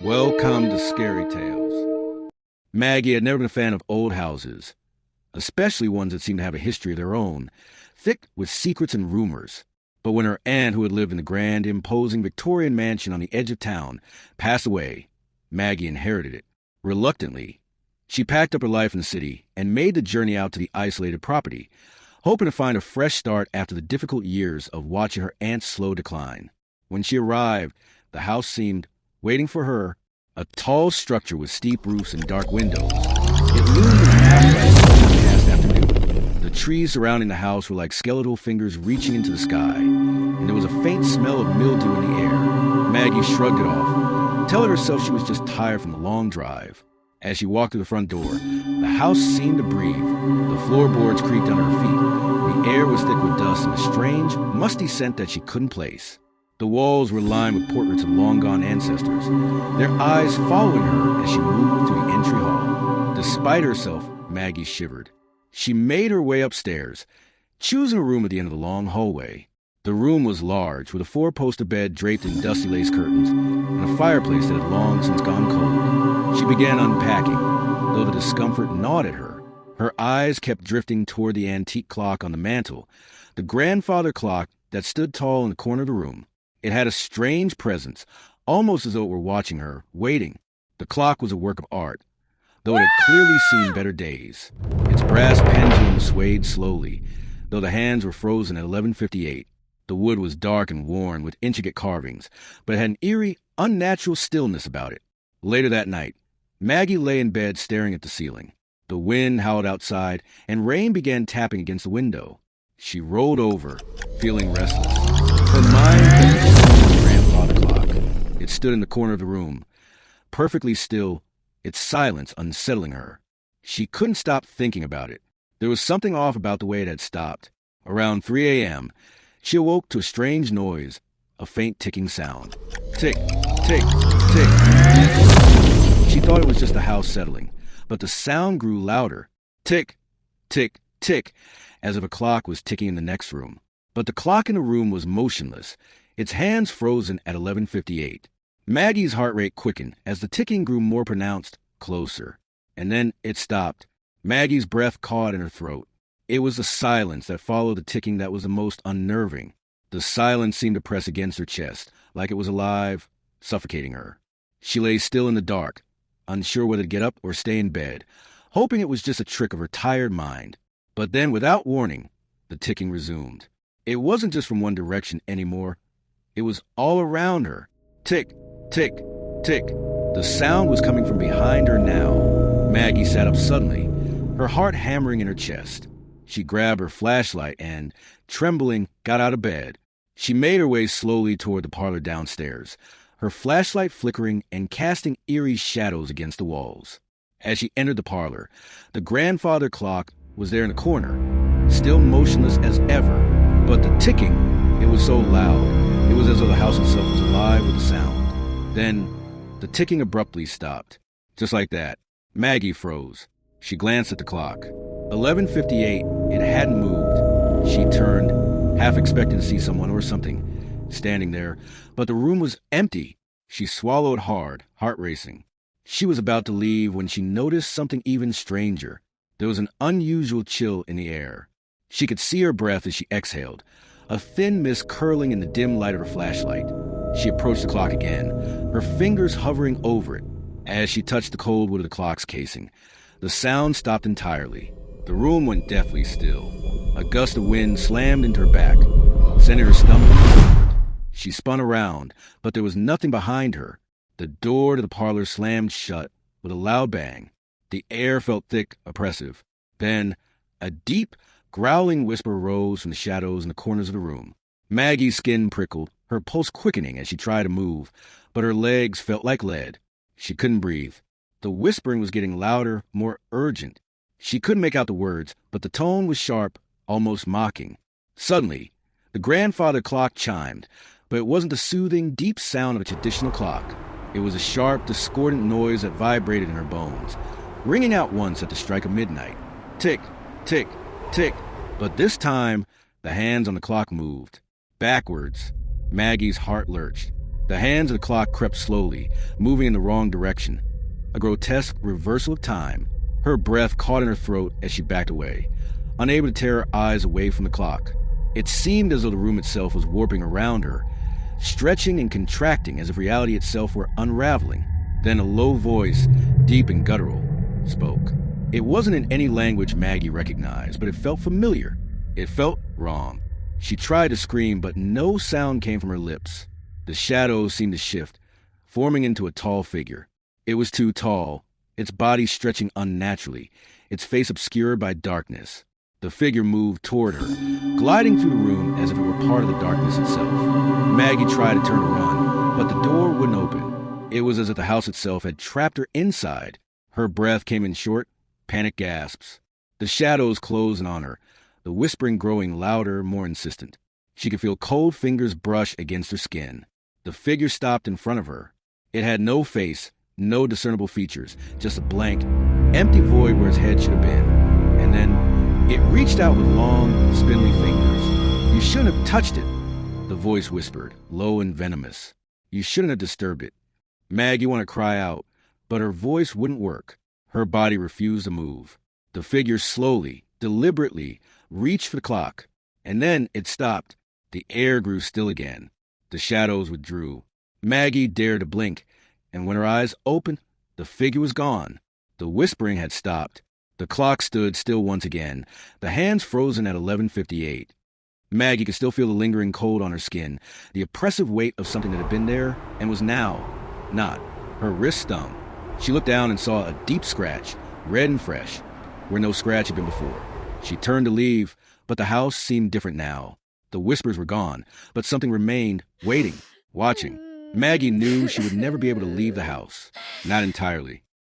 Welcome to Scary Tales. Maggie had never been a fan of old houses, especially ones that seemed to have a history of their own, thick with secrets and rumors. But when her aunt, who had lived in the grand, imposing Victorian mansion on the edge of town, passed away, Maggie inherited it. Reluctantly, she packed up her life in the city and made the journey out to the isolated property, hoping to find a fresh start after the difficult years of watching her aunt's slow decline. When she arrived, the house seemed waiting for her, a tall structure with steep roofs and dark windows. It loomed in the half-light of the past afternoon. The trees surrounding the house were like skeletal fingers reaching into the sky, and there was a faint smell of mildew in the air. Maggie shrugged it off, telling herself she was just tired from the long drive. As she walked through the front door, the house seemed to breathe. The floorboards creaked under her feet. The air was thick with dust and a strange, musty scent that she couldn't place. The walls were lined with portraits of long-gone ancestors, their eyes following her as she moved through the entry hall. Despite herself, Maggie shivered. She made her way upstairs, choosing a room at the end of the long hallway. The room was large, with a four-poster bed draped in dusty lace curtains and a fireplace that had long since gone cold. She began unpacking, though the discomfort gnawed at her. Her eyes kept drifting toward the antique clock on the mantel, the grandfather clock that stood tall in the corner of the room. It had a strange presence, almost as though it were watching her, waiting. The clock was a work of art, though it had clearly seen better days. Its brass pendulum swayed slowly, though the hands were frozen at 11:58. The wood was dark and worn with intricate carvings, but it had an eerie, unnatural stillness about it. Later that night, Maggie lay in bed staring at the ceiling. The wind howled outside, and rain began tapping against the window. She rolled over, feeling restless. Her mind kept turning to the grandfather clock. It stood in the corner of the room, perfectly still, its silence unsettling her. She couldn't stop thinking about it. There was something off about the way it had stopped. Around 3 a.m., she awoke to a strange noise, a faint ticking sound. Tick, tick, tick. She thought it was just the house settling, but the sound grew louder. Tick, tick, tick, as if a clock was ticking in the next room. But the clock in the room was motionless, its hands frozen at 11:58. Maggie's heart rate quickened as the ticking grew more pronounced, closer. And then it stopped. Maggie's breath caught in her throat. It was the silence that followed the ticking that was the most unnerving. The silence seemed to press against her chest, like it was alive, suffocating her. She lay still in the dark, unsure whether to get up or stay in bed, hoping it was just a trick of her tired mind. But then, without warning, the ticking resumed. It wasn't just from one direction anymore. It was all around her. Tick, tick, tick. The sound was coming from behind her now. Maggie sat up suddenly, her heart hammering in her chest. She grabbed her flashlight and, trembling, got out of bed. She made her way slowly toward the parlor downstairs, her flashlight flickering and casting eerie shadows against the walls. As she entered the parlor, the grandfather clock was there in the corner, still motionless as ever. But the ticking, it was so loud, it was as though the house itself was alive with the sound. Then, the ticking abruptly stopped. Just like that, Maggie froze. She glanced at the clock. 11:58, it hadn't moved. She turned, half expecting to see someone or something standing there, but the room was empty. She swallowed hard, heart racing. She was about to leave when she noticed something even stranger. There was an unusual chill in the air. She could see her breath as she exhaled, a thin mist curling in the dim light of her flashlight. She approached the clock again, her fingers hovering over it. As she touched the cold wood of the clock's casing, the sound stopped entirely. The room went deathly still. A gust of wind slammed into her back, sending her stumbling forward. She spun around, but there was nothing behind her. The door to the parlor slammed shut with a loud bang. The air felt thick, oppressive. Then, a deep, growling whisper rose from the shadows in the corners of the room. Maggie's skin prickled, her pulse quickening as she tried to move, but her legs felt like lead. She couldn't breathe. The whispering was getting louder, more urgent. She couldn't make out the words, but the tone was sharp, almost mocking. Suddenly, the grandfather clock chimed, but it wasn't the soothing, deep sound of a traditional clock. It was a sharp, discordant noise that vibrated in her bones, ringing out once at the strike of midnight. Tick, tick, tick. But this time, the hands on the clock moved. Backwards. Maggie's heart lurched. The hands of the clock crept slowly, moving in the wrong direction. A grotesque reversal of time. Her breath caught in her throat as she backed away, unable to tear her eyes away from the clock. It seemed as though the room itself was warping around her, stretching and contracting as if reality itself were unraveling. Then a low voice, deep and guttural, spoke. It wasn't in any language Maggie recognized, but it felt familiar. It felt wrong. She tried to scream, but no sound came from her lips. The shadows seemed to shift, forming into a tall figure. It was too tall, its body stretching unnaturally, its face obscured by darkness. The figure moved toward her, gliding through the room as if it were part of the darkness itself. Maggie tried to turn to run, but the door wouldn't open. It was as if the house itself had trapped her inside. Her breath came in short, panicked gasps. The shadows closed in on her, the whispering growing louder, more insistent. She could feel cold fingers brush against her skin. The figure stopped in front of her. It had no face, no discernible features, just a blank, empty void where its head should have been. And then it reached out with long, spindly fingers. "You shouldn't have touched it," the voice whispered, low and venomous. "You shouldn't have disturbed it." Maggie wanted to cry out, but her voice wouldn't work. Her body refused to move. The figure slowly, deliberately, reached for the clock, and then it stopped. The air grew still again. The shadows withdrew. Maggie dared to blink, and when her eyes opened, the figure was gone. The whispering had stopped. The clock stood still once again, the hands frozen at 11:58. Maggie could still feel the lingering cold on her skin, the oppressive weight of something that had been there and was now not. Her wrist stung. She looked down and saw a deep scratch, red and fresh, where no scratch had been before. She turned to leave, but the house seemed different now. The whispers were gone, but something remained, waiting, watching. Maggie knew she would never be able to leave the house. Not entirely.